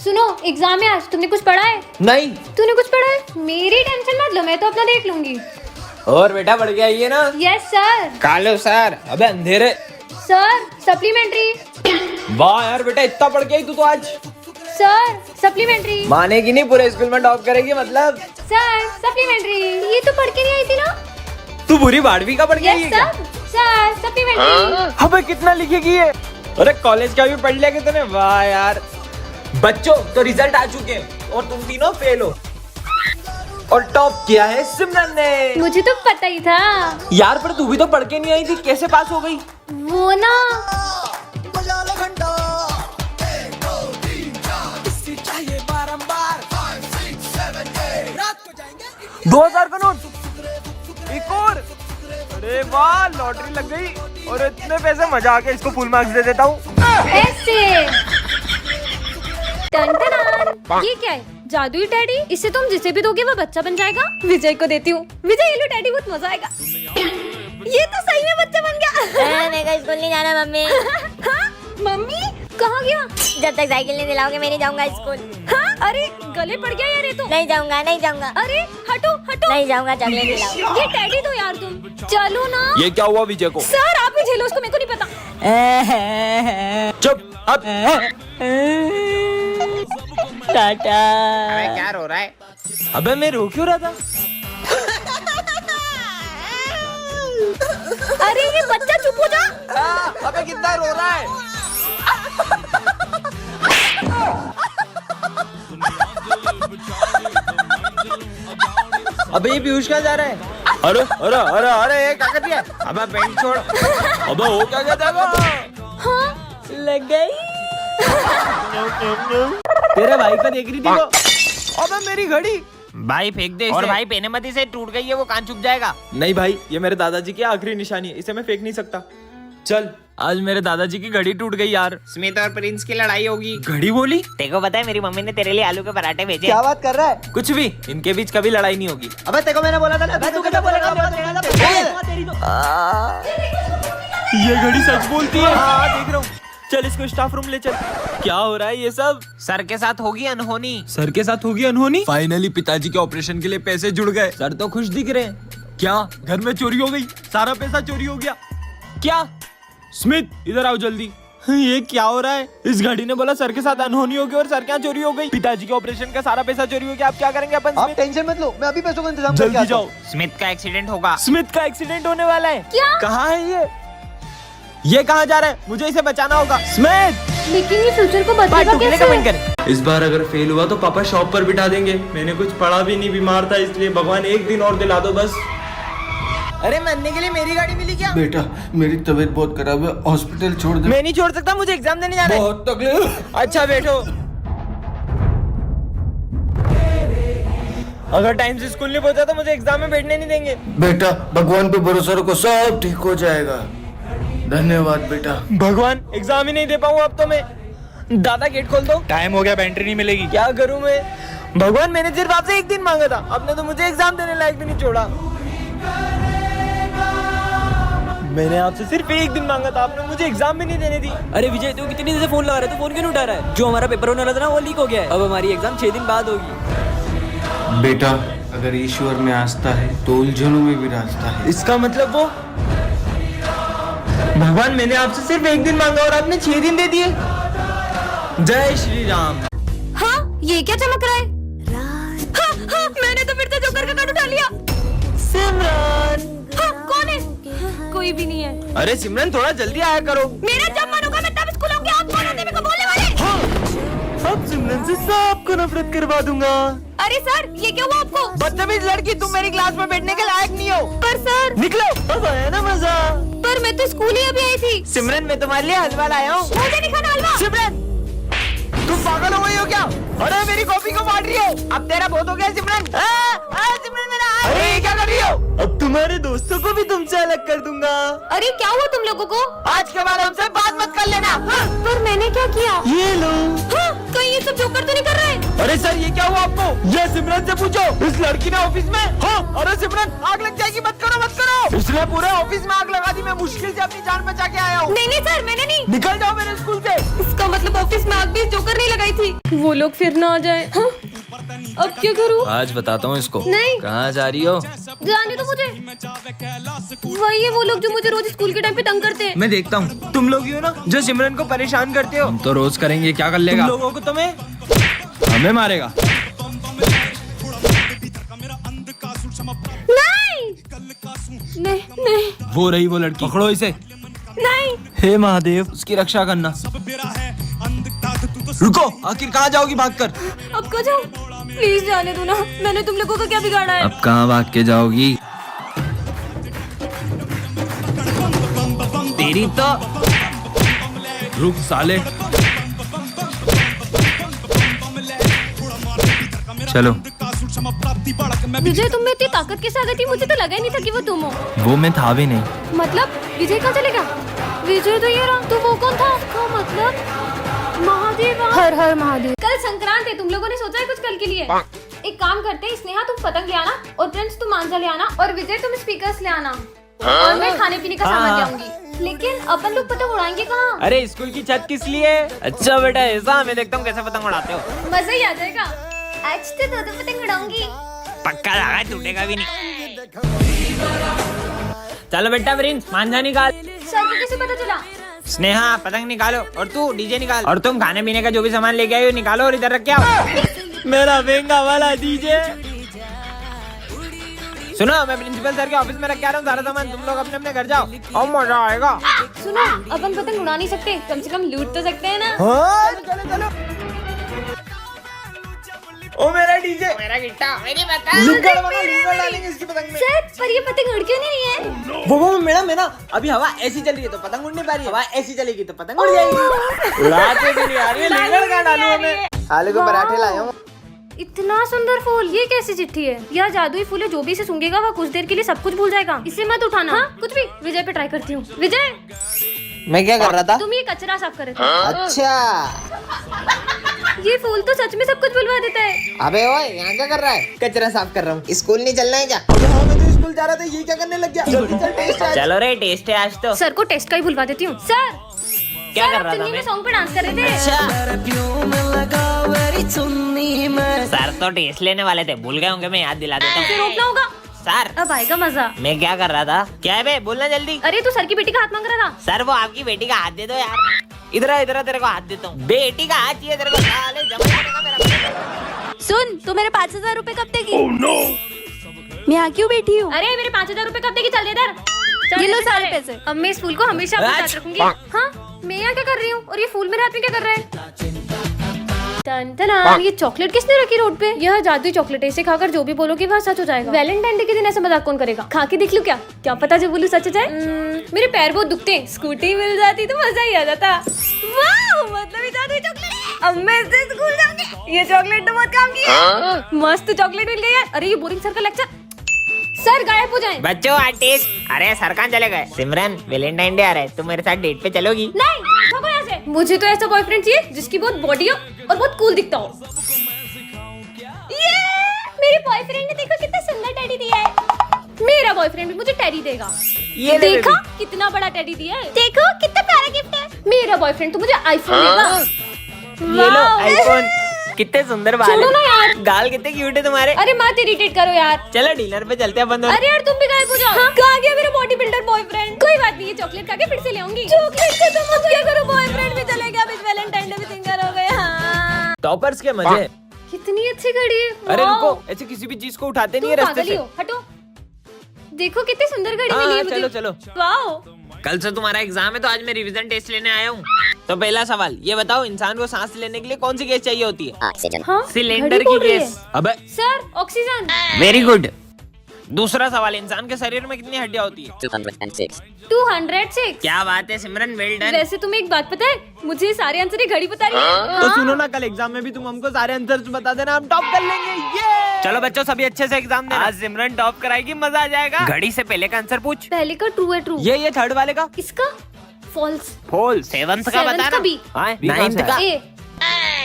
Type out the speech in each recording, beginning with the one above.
सुनो, एग्जाम है आज, तुमने कुछ पढ़ा है? नहीं। तूने कुछ पढ़ा है? मेरी टेंशन मत लो, मैं तो अपना देख लूंगी। और बेटा पढ़ के आई है ना? Yes sir. कालो सर। अबे अंधेरे। Sir supplementary. वाह यार बेटा, इतना पढ़ के आई तू तो आज। Sir supplementary. मानेगी नहीं, पूरे स्कूल में टॉप करेगी मतलब। सर सप्लीमेंट्री, ये तो पढ़ के नहीं आई थी ना? तू पूरी 12वीं का पढ़ के आई है क्या? Sir supplementary. अबे कितना लिखेगी ये? अरे कॉलेज का भी पढ़ लिया कि तूने? वाह यार। बच्चों तो रिजल्ट आ चुके हैं और तुम तीनों फेल हो। और टॉप किया है सिमरन ने। मुझे तो पता ही था यार, पर तू भी तो पढ़ के नहीं आई थी, कैसे पास हो गई? वो ना 2000 का नोट। एक और। अरे वाह, लॉटरी लग गई। और इतने पैसे, मजा आ गया, इसको फुल मार्क्स दे देता हूँ। ऐसे। टन-टनान। ये क्या है? जादुई टेडी? इससे तुम जिसे भी दोगे वो बच्चा बन जाएगा। विजय को देती हूँ। विजय, ये लो टेडी, बहुत मजा आएगा। ये तो सही में बच्चा बन गया। मेरे को स्कूल नहीं जाना मम्मी। हाँ? मम्मी कहाँ गया? जब तक साइकिल नहीं दिलाओगे मैं नहीं जाऊंगा स्कूल। हाँ? अरे गले पड़ गया यार ये तो। नहीं जाऊंगा, नहीं जाऊंगा। अरे हटो हटो। नहीं जाऊंगा, चॉकलेट दिलाओ। ये टेडी दो यार तुम। चलो ना। ये क्या हुआ विजय को? सर आप ही झेलो उसको, मेरे को नहीं पता। चुप अब। टाटा। अबे क्या रो रहा है? अबे मैं रो क्यों रहा था? अरे ये बच्चा चुप हो जा। अबे कितना रो रहा है? अबे ये पीयूष कहाँ जा रहा है? अरे अरे अरे अरे, क्या कर दिया? अबे बैंक छोड़। अबे वो क्या कहता है? हाँ लग गई। तेरे भाई का देख रही थी वो। अबे मेरी घड़ी। भाई फेंक दे इसे। और भाई पहने मत इसे, टूट गई है वो, कान चुभ जाएगा। नहीं भाई, ये मेरे दादाजी की आखिरी निशानी है, इसे मैं फेंक नहीं सकता। चल, आज मेरे दादाजी की घड़ी टूट गई यार। स्मिथ और प्रिंस की लड़ाई होगी। घड़ी बोली? तेको पता है मेरी मम्मी ने तेरे लिए आलू के पराठे भेजे। क्या बात कर रहा है? कुछ भी, इनके बीच कभी लड़ाई नहीं होगी। अबे तेको मैंने बोला था ना। तू कैसे बोलेगा? ये घड़ी सच बोलती है। हाँ देख रहा हूँ। चल इसको स्टाफ रूम ले चल। क्या हो रहा है ये सब? सर के साथ होगी अनहोनी। सर के साथ होगी अनहोनी? फाइनली पिताजी के ऑपरेशन के लिए पैसे जुड़ गए। सर तो खुश दिख रहे हैं। क्या घर में चोरी हो गई? सारा पैसा चोरी हो गया क्या? स्मिथ इधर आओ जल्दी। ये क्या हो रहा है? इस घड़ी ने बोला सर के साथ अनहोनी होगी और सर क्या चोरी हो गई? पिताजी के ऑपरेशन का सारा पैसा चोरी हो गया। आप क्या करेंगे अपन? आप टेंशन मत लो, मैं अभी पैसों का इंतजाम करके जल्दी आता जाओ। हूँ। स्मिथ का एक्सीडेंट होगा। स्मिथ का एक्सीडेंट होने वाला है। क्या? कहाँ है ये कहाँ जा रहा है? मुझे इसे बचाना होगा। स्मिथ, लेकिन ये फ्यूचर को बचाएगा कैसे? कमेंट करें। इस बार अगर फेल हुआ तो पापा शॉप पर बिठा देंगे। मैंने कुछ पढ़ा भी नहीं, बीमार था, इसलिए भगवान एक दिन और दिला दो बस। अरे मरने के लिए मेरी गाड़ी मिली क्या? बेटा मेरी तबीयत बहुत खराब है, हॉस्पिटल छोड़ दे। मैं नहीं छोड़ सकता, मुझे एग्जाम देने जाना है। बहुत तकलीफ। अच्छा बैठो। अगर टाइम से स्कूल नहीं पहुंचा तो मुझे एग्जाम में बैठने नहीं देंगे। बेटा भगवान पे भरोसा रखो, सब ठीक हो जाएगा। धन्यवाद बेटा। भगवान, एग्जाम ही नहीं दे पाऊँ अब तो मैं। दादा गेट खोल दो। टाइम हो गया, बैटरी नहीं मिलेगी। क्या करूँ मैं? भगवान, मैंने सिर्फ आपसे एक दिन मांगा था, आपने तो मुझे एग्जाम देने लायक भी नहीं छोड़ा। मैंने आपसे सिर्फ एक दिन मांगा था, आपने मुझे एग्जाम भी नहीं देने दी। अरे विजय, तू कितनी देर से फोन लगा रहा है? तू फोन क्यों नहीं उठा रहा है? जो हमारा पेपर होने वाला था ना, वो लीक हो गया है। अब हमारी एग्जाम 6 दिन बाद होगी। बेटा अगर ईश्वर में आस्था है तो उलझनों में भी रास्ता है। इसका मतलब वो भगवान, मैंने आपसे सिर्फ एक दिन मांगा और आपने 6 दिन दे दिए। जय श्री राम। हाँ ये क्या चमक रहा है? हाँ, हाँ, मैंने तो फिर से जोकर का कार्ड उठा लिया। सिमरन। हाँ, कौन है? हाँ, कोई भी नहीं है। अरे सिमरन, थोड़ा जल्दी आया करो। मेरा जब मन होगा मैं तब स्कूल आऊंगी। आप कौन होते हैं मेरे को बोलने वाले? अब सिमरन से सबको नफरत करवा दूंगा। अरे सर ये क्या हुआ आपको? बदतमीज लड़की, तुम मेरी क्लास में बैठने के लायक नहीं हो। पर सर। निकलो। अब आया ना मजा। पर मैं तो स्कूल ही अभी आई थी। सिमरन, मैं तुम्हारे लिए हलवा लाया हूँ। मुझे नहीं खाना हलवा। सिमरन, तुम पागल हो गई हो क्या? अरे मेरी कॉपी को बांट रही हो। अब तेरा बहुत हो गया सिमरन। सिमरन मेरा। अरे क्या कर रही हो? अब तुम तुम्हारे दोस्तों को भी तुमसे अलग कर दूंगा। अरे क्या हुआ तुम लोगों को? आज के बाद हमसे बात मत कर लेना। पर मैंने क्या किया? ये लो। कहीं ये सब जोकर तो नहीं कर रहे? अरे सर ये क्या हुआ आपको? ये सिमरन से पूछो। इस लड़की ने ऑफिस में अरे सिमरन आग लग जाएगी, मत करो मत करो। उसने पूरे ऑफिस में आग लगा दी। मैं मुश्किल से अपनी जान बचा के आया हूँ। नहीं सर, मैंने नहीं। निकल जाओ मेरे स्कूल से। इसका मतलब ऑफिस में आग भी जोकर नहीं लगाई थी। वो लोग फिर ना आ जाए। हाँ? अब क्या करूँ? आज बताता हूँ इसको। नहीं। कहाँ जा रही हो? जाने दो मुझे। वही है वो लोग जो मुझे रोज स्कूल के टाइम पे तंग करते हैं। मैं देखता हूँ। तुम लोग ही हो ना जो सिमरन को परेशान करते हो। हम तो रोज करेंगे, क्या कर लेगा? तुम लोगों को तुम्हें हमें मारेगा। नहीं वो रही वो लड़की, पकड़ो इसे। नहीं। हे महादेव, उसकी रक्षा करना। रुको, आखिर कहाँ जाओगी भागकर? अब कहाँ जाऊँ? प्लीज जाने दो ना। मैंने तुम लोगों का क्या बिगाड़ा है? अब कहाँ भाग के जाओगी? तेरी तो रुक साले। चलो। विजय तुम में इतनी ताकत कैसे आ गई थी? मुझे तो लगा ही नहीं था कि वो तुम हो। वो मैं था भी नहीं। मतलब विजय कहाँ चलेगा? विजय तो ये रहा। तो वो कौन था? उसका मतलब महादेव। हर हर महादेव। कल संक्रांत है, तुम लोगों ने सोचा है कुछ कल के लिए? एक काम करते हैं, स्नेहा तुम पतंग ले आना और प्रिंस तुम मांझा ले आना और विजय तुम स्पीकर्स ले आना और मैं खाने पीने का सामान ले आऊंगी। लेकिन अपन लोग पतंग उड़ाएंगे कहाँ? अरे स्कूल की छत किस लिए? अच्छा बेटा ऐसा, मैं देखता हूँ कैसे पतंग उड़ाते हो। मजा ही आ जाएगा। आज तो दो पतंग उड़ाऊंगी। पक्का लगा, टूटेगा भी नहीं। चलो बेटा प्रिंस, मांझा निकाल। सर को कैसे पता चला? स्नेहा पतंग निकालो और तू डीजे निकाल और तुम खाने पीने का जो भी सामान लेके आए हो निकालो और इधर रख के आओ। मेरा महंगा वाला डीजे। सुनो, मैं प्रिंसिपल सर के ऑफिस में रख के आ रहा हूँ सारा सामान। तुम लोग अपने अपने घर जाओ और मजा आएगा। सुनो, अपन पतंग उड़ा नहीं सकते, कम से कम लूट तो सकते हैं ना। चलो चलो। ओ मेरा डीजे, मेरा गिट्टा, मेरी पतंग। लिंगर डालेंगे इसकी पतंग में। सर पर ये पतंग उड़ क्यों नहीं है? वो मैडम है ना, अभी हवा ऐसी चल रही है तो पतंग उड़ नहीं पा रही है। हवा ऐसी चलेगी तो पतंग उड़ जाएगी। उड़ाते भी नहीं आ रही है। लिंगर का डालूं हमें। आलू के पराठे लाया हूँ। इतना सुंदर फूल, ये कैसी चिट्ठी है? यह जादुई फूल है, जो भी इसे सूंघेगा वह कुछ देर के लिए सब कुछ भूल जाएगा। इसे मत उठाना। हाँ? कुछ भी। विजय पे ट्राई करती हूँ। विजय, मैं क्या कर रहा था? तुम ये कचरा साफ कर रहे थे। अच्छा। ये फूल तो सच में सब कुछ बुलवा देता है। अबे ओए, यहाँ क्या कर रहा है? कचरा साफ कर रहा हूँ। स्कूल नहीं चलना है क्या? हाँ, मैं तो स्कूल जा रहा था, ये क्या करने लग गया? जल्दी चल, टेस्ट है। चलो रे, टेस्ट है आज तो। सर को टेस्ट का ही बुलवा देती हूँ। सर क्या कर रहा था मैं? सॉन्ग पे डांस कर रहे थे। सर तो टेस्ट लेने वाले थे, भूल गए होंगे, मैं याद दिला देता फिर हूँ। रोकना होगा। सर अब आएगा मजा। मैं क्या कर रहा था? क्या है बे, बोलना जल्दी। अरे तू सर की बेटी का हाथ मांग रहा था। सर वो आपकी बेटी का हाथ दे दो यार। इधर आ, इधर आ, तेरे को हाथ देता हूँ। बेटी का हाथ चाहिए तेरे को। साले जमा करेगा मेरा। सुन, तू मेरे 5,000 रुपए कब देगी? मैं यहाँ क्यों बैठी हूँ? अरे मेरे 5,000 रुपए कब देगी? चल इधर। चल ये लो इधर सारे चल। पैसे। अब मैं इस फूल को हमेशा अपने साथ रखूंगी। हाँ, मैं यहाँ क्या कर रही हूँ और ये फूल मेरे हाथ में क्या कर रहा है? टन टन, ये चॉकलेट किसने रखी रोड पे? यह जादुई चॉकलेट है, इसे खाकर जो भी बोलोगे वह सच हो जाएगा। वैलेंटाइन डे के दिन ऐसा मजाक कौन करेगा? खा के देख लूं क्या? क्या पता जो बोलूं सच हो जाए। मेरे पैर बहुत दुखते हैं, स्कूटी मिल जाती तो मजा ही आ जाता। वाह, मतलब ये जादुई चॉकलेट है। अब मैं इससे स्कूल जाऊंगी। ये चॉकलेट तो बहुत काम की है। मस्त चॉकलेट मिल गई है। अरे ये बोरिंग सर का लेक्चर। सर गायब हो जाएं। बच्चों आज टेस्ट। अरे सर कहाँ चले गए? सिमरन वैलेंटाइन डे आ रहा है, तुम मेरे साथ डेट पे चलोगी? नहीं, भागो यहाँ से। मुझे तो ऐसा बॉयफ्रेंड चाहिए जिसकी बहुत बॉडी हो और बहुत कूल दिखता हो। ये मेरे बॉयफ्रेंड ने देखो कितना सुंदर टेडी दिया है। मेरा बॉयफ्रेंड भी मुझे टेडी देगा। ये ले देखा कितना बड़ा टेडी दिया है। देखो कितना प्यारा गिफ्ट है। मेरा बॉयफ्रेंड तो मुझे आईफोन देगा। ये लो आईफोन। कितने सुंदर बाल छोड़ो ना यार। गाल कितने क्यूट है तुम्हारे। अरे मत इरिटेट करो यार। चलो डिनर पे चलते हैं अपन दोनों। अरे यार तुम भी गायब हो जाओ। हाँ? कहाँ गया मेरा बॉडी बिल्डर बॉयफ्रेंड? कोई बात नहीं, ये चॉकलेट खा के फिर से ले आऊंगी। चॉकलेट से तुम मत क्या करो, बॉयफ्रेंड भी चले गया। अभी वैलेंटाइन डे भी सिंगर हो गया। टॉपर्स के मजे। कितनी अच्छी घड़ी है। अरे वाह। रुको, ऐसे किसी भी चीज को उठाते नहीं है तुम रास्ते पागल ही से। हो, हटो। देखो कितनी सुंदर घड़ी हाँ, मिली है मुझे। चलो, चलो। वाओ। कल से तुम्हारा एग्जाम है तो आज मैं रिवीजन टेस्ट लेने आया हूँ। तो पहला सवाल ये बताओ, इंसान को सांस लेने के लिए कौन सी गैस चाहिए होती है? हाँ? सिलेंडर घड़ी की बोल रही है। गैस। अबे सर ऑक्सीजन। Very good. दूसरा सवाल, इंसान के शरीर में कितनी हड्डियां होती है? 206. 206। क्या बात है सिमरन, वेल डन। वैसे तुम्हें एक बात पता है, मुझे सारे आंसर ही घड़ी बता रही है। तो सुनो ना, कल एग्जाम में भी तुम हमको सारे आंसर्स बता देना, हम टॉप कर लेंगे। ये चलो बच्चों, सभी अच्छे से एग्जाम देना। आज सिमरन टॉप कराएगी, मजा आ जाएगा। घड़ी से पहले का आंसर पूछ। पहले का ट्रू है, ट्रू। ये थर्ड वाले का इसका फॉल्स। फॉल। सेवंथ का सेवंथ बताना। का बी। नाइन्थ का ए।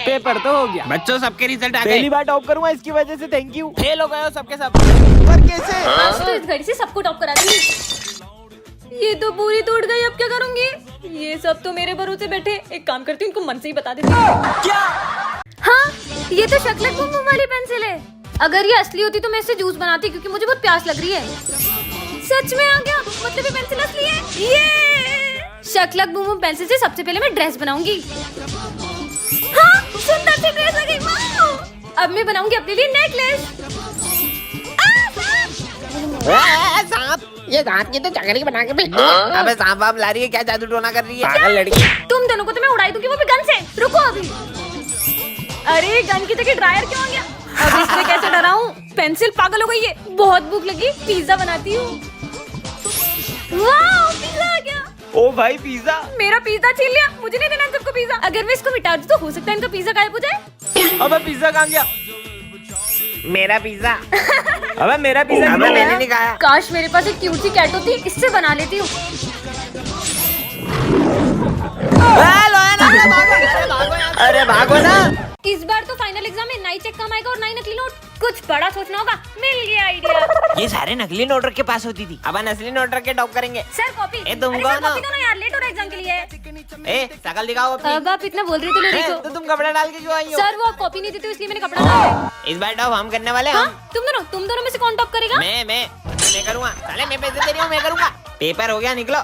पेपर तो हो गया। बच्चों सबके रिजल्ट आ गए। पहली बार टॉप करूंगा, इसकी वजह से थैंक यू। फेल हो गए हो सबके सब। पर कैसे? आज तो इस घड़ी से सबको टॉप करा दूंगी। ये तो पूरी टूट गई, अब क्या करूंगी? ये सब तो मेरे भरोसे बैठे। एक काम करती हूँ, इनको मन से ही बता देती हूँ। क्या? हाँ, ये तो शकलक बुम बुम वाली पेंसिल है। अगर ये असली होती तो मैं इससे जूस बनाती, क्योंकि मुझे बहुत प्यास लग रही है। सच में आ गया, मतलब ये पेंसिल असली है। ये शकलक बुम बुम पेंसिल से सबसे पहले मैं ड्रेस बनाऊंगी। हाँ, सुंदर सी ड्रेस आ गई। वाह! अब मैं बनाऊंगी अपने लिए नेकलेस। सांप, ये सांप की तो चकरी बना के भेज दो। अबे सांप वाप ला रही है क्या? जादू टोना कर रही है पागल लड़की। तुम दोनों को तो मैं उड़ाई दूंगी, वो भी गन से। रुको अभी। अरे गन की जगह ड्रायर क्यों आ गया? अब इससे कैसे डराऊं? पेंसिल पागल हो गई है। बहुत भूख लगी, पिज्जा बनाती हूँ। वाह, पिज्जा आ गया। ओ भाई पिज्जा। मेरा पिज्जा छीन लिया, मुझे नहीं देना इन सबको पिज्जा। अगर मैं इसको मिटा दूं तो हो सकता है इनका पिज्जा गायब हो जाए। अबे पिज्जा कहाँ गया? मेरा पिज्जा। अबे मेरा पिज्जा अबे मैंने नहीं खाया। काश मेरे पास एक क्यूट सी कैट होती, इससे बना लेती हूँ। अरे भागो ना। इस बार तो फाइनल एग्जाम में 9 चेक कम आएगा और 9 नकली नोट। कुछ बड़ा सोचना होगा। मिल गया आइडिया। ये सारे नकली नोट रख के पास होती थी, अब असली नोट रख के टॉप करेंगे। Sir copy. ए, तुम अरे कौन सर हो? कॉपी दो ना यार, लेट हो रहा है एग्जाम के लिए। ए शकल दिखाओ अपनी। अब आप इतना बोल रहे थे लोरी ए, को। तो तुम कपड़ा डाल के क्यों आई हो? सर वो आप कॉपी नहीं देते हो, इसलिए मैंने कपड़ा डाला है। इस बार टॉप हम करने वाले हैं। हाँ, हम तुम दोनों में से कौन टॉप करेगा? मैं करूँगा। साले मैं पैसे दे रही हूँ, मैं करूँगा। पेपर हो गया, निकलो।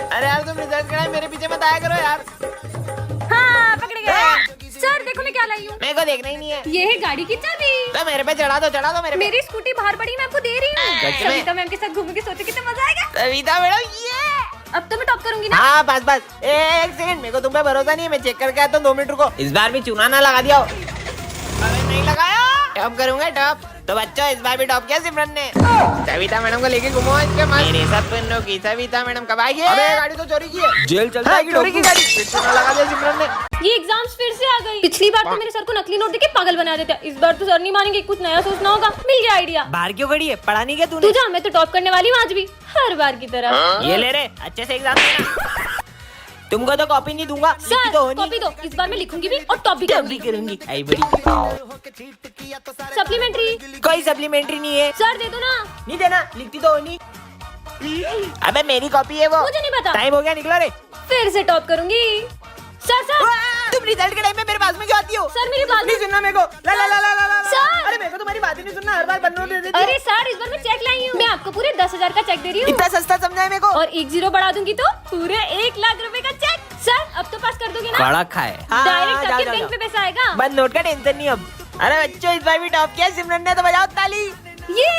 अरे यार तुम रिजल्ट कराए, मेरे पीछे मत आया करो यार। हाँ, पकड़ गए। सर देखो मैं क्या लाई हूँ। मेरे को देखना ही नहीं है। ये है गाड़ी की चाबी। तो मेरे पे चढ़ा दो मेरे पे। मेरी स्कूटी बाहर पड़ी, मैं आपको दे रही सच हूँ। में? सविता मैम के साथ घूमूंगी, सोचो कितना मजा आएगा। सविता मैडम, ये अब तो मैं टॉप करूंगी ना। हाँ बस एक सेकंड, मेरे को तुम पे भरोसा नहीं है, मैं चेक करके आता हूँ। 2 मिनट रुको। इस बार भी चूना ना लगा दिया हो। अरे नहीं लगाया। टॉप करूंगा टॉप। तो बच्चों इस बार भी टॉप किया सिमरन ने। सविता मैडम को लेके घूमो इसके मस्त। मेरे सपनों की सविता मैडम कब आएगी? अबे गाड़ी तो चोरी की है। जेल चल जाएगी। चोरी की गाड़ी। फिर चूना लगा दिया सिमरन ने। ये एग्जाम्स फिर से आ गई। पिछली बार तो मेरे सर को नकली नोट देके पागल बना देता। इस बार तो सर नहीं मानेंगे, कुछ नया सोचना होगा। मिल गया आइडिया। बाहर क्यों खड़ी है? पढ़ा नहीं क्या तूने? तू जा, मैं तो टॉप करने वाली हूँ आज भी, हर बार की तरह। ये ले रे, अच्छे से एग्जाम देना। तुमको तो कॉपी नहीं दूंगा। सर तो होनी। कॉपी दो, इस बार मैं लिखूंगी भी और टॉप भी करूंगी। करूंगी। आई बड़ी। सप्लीमेंट्री। कोई सप्लीमेंट्री नहीं है। सर दे दो ना। नहीं देना, लिखती तो होनी। अबे मेरी कॉपी है वो। मुझे नहीं पता। टाइम हो गया, निकलो रे। फिर से टॉप करूंगी। सर तुम रिजल्ट के टाइम में मेरे पास में क्यों आती हो? सर मेरी बात नहीं सुनना मेरे को। ला ला ला ला ला ला। सर। अरे मेरे को तुम्हारी बात ही नहीं सुनना, हर बार बनने दे देती हो। अरे सर इस बार मैं चेक लाई हूँ। मैं आपको पूरे 10,000 का चेक दे रही हूँ। इतना सस्ता समझा है मेरे को। और 1 0 बढ़ा दूंगी तो पूरे 1 लाख रुपए का चेक। सर अब तो पास कर दोगे ना? कड़ा खाए। डायरेक्ट आपके बैंक पे पैसा आएगा। बस नोट का टेंशन नहीं अब। अरे बच्चों इस बार भी टॉप किया सिमरन ने, तो बजाओ ताली। ये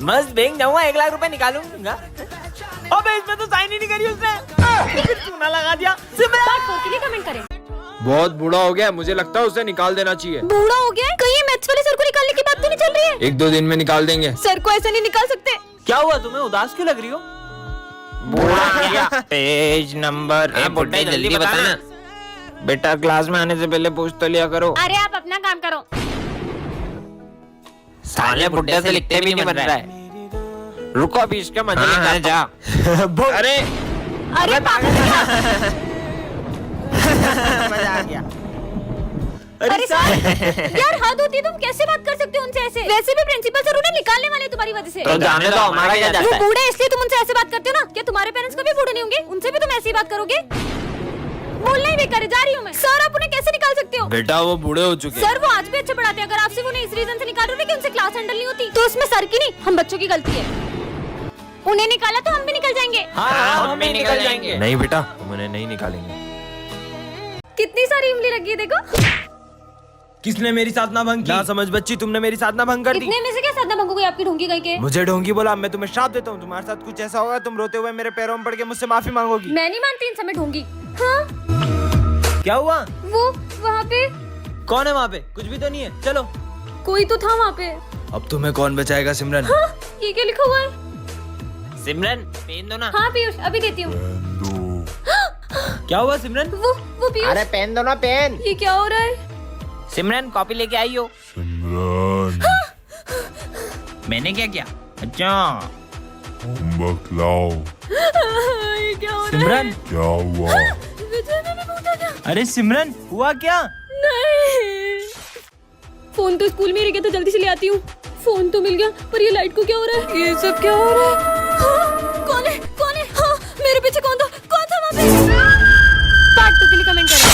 मस्त बैंक जाऊंगा, 1 लाख रुपए निकालूंगा। अबे इसमें तो साइन ही नहीं करी उसने। चूना लगा दिया। बात के लिए कमेंट करें। बहुत बूढ़ा हो गया, मुझे लगता है उसे निकाल देना चाहिए। बूढ़ा हो गया? कहीं मैथ्स वाले सर को निकालने की बात तो नहीं चल रही है? 1-2 दिन में निकाल देंगे। सर को ऐसे नहीं निकाल सकते। क्या हुआ, तुम्हें उदास क्यों लग रही हो? Page number. बुड्ढे जल्दी बताना। बेटा क्लास में आने से पहले पूछ तो लिया करो। अरे आप अपना काम करो। साले बुड्ढे से लिखते भी नहीं बन रहा है। रुको अभी इसके मजे में जा। अरे अरे मजा आ गया। अरे सर यार हद होती है, तुम कैसे बात कर सकते हो उनसे ऐसे? वैसे भी प्रिंसिपल सर उन्हें निकालने वाले तुम्हारी वजह से। तो जाने दो, हमारा क्या जाता वो है? बूढ़े इसलिए तुम उनसे ऐसे बात करते हो ना? क्या तुम्हारे पेरेंट्स कभी बूढ़े नहीं होंगे? उनसे भी तुम ऐसी बात करोगे? बोलना ही बेकार है, जा रही हूँ मैं। सर आप उन्हें कैसे निकाल सकते हो? बेटा वो बूढ़े हो चुके हैं। सर वो आज भी अच्छे पढ़ाते हैं। अगर आप सिर्फ उन्हें इस रीजन से निकाल रहे हो कि उनसे क्लास हैंडल नहीं होती, तो उसमें सर की नहीं हम बच्चों की गलती है। उन्हें निकाला तो हम भी निकल जाएंगे। हाँ हम भी निकल जाएंगे। नहीं बेटा, हम उन्हें नहीं निकालेंगे। कितनी सारी इमली लगी है देखो। किसने मेरी साधना भंग की? ना समझ बच्ची, तुमने मेरी साधना भंग कर दी। इतने में से क्या साधना भंग हो गई आपकी ढोंगी गई के? मुझे ढोंगी बोला, मैं तुम्हें श्राप देता हूँ। तुम्हारे साथ कुछ ऐसा होगा, तुम रोते हुए मेरे पैरों में पड़ के मुझसे माफी मांगोगी। मैं नहीं मानती इन समय ढोंगी। हाँ क्या हुआ? वो वहाँ पे कौन है वहाँ पे? कुछ भी तो नहीं है। चलो। कोई तो था वहाँ पे। अब तुम्हें कौन बचाएगा सिमरन? हाँ, ये क्या लिखा हुआ है? सिमरन पेन दो ना। हाँ पीयूष अभी देती हूँ। क्या हुआ सिमरन? वो पीयूष, अरे पेन दो ना पेन। ये क्या हो रहा है? सिमरन कॉपी लेके आई हो। मैंने क्या किया? अच्छा होमवर्क लाओ। ये क्या हो रहा है? सिमरन क्या हुआ? विजय मैंने पूछा क्या? अरे सिमरन हुआ क्या? नहीं, फोन तो स्कूल में ही रह गया था, जल्दी से ले आती हूँ। फोन तो मिल गया, पर ये लाइट को क्या हो रहा है? ये सब क्या हो रहा है? हाँ, कौन है? हाँ, मेरे पीछे कौन था? कौन था वहाँ पे? पार्ट 2 के लिए कमेंट करो।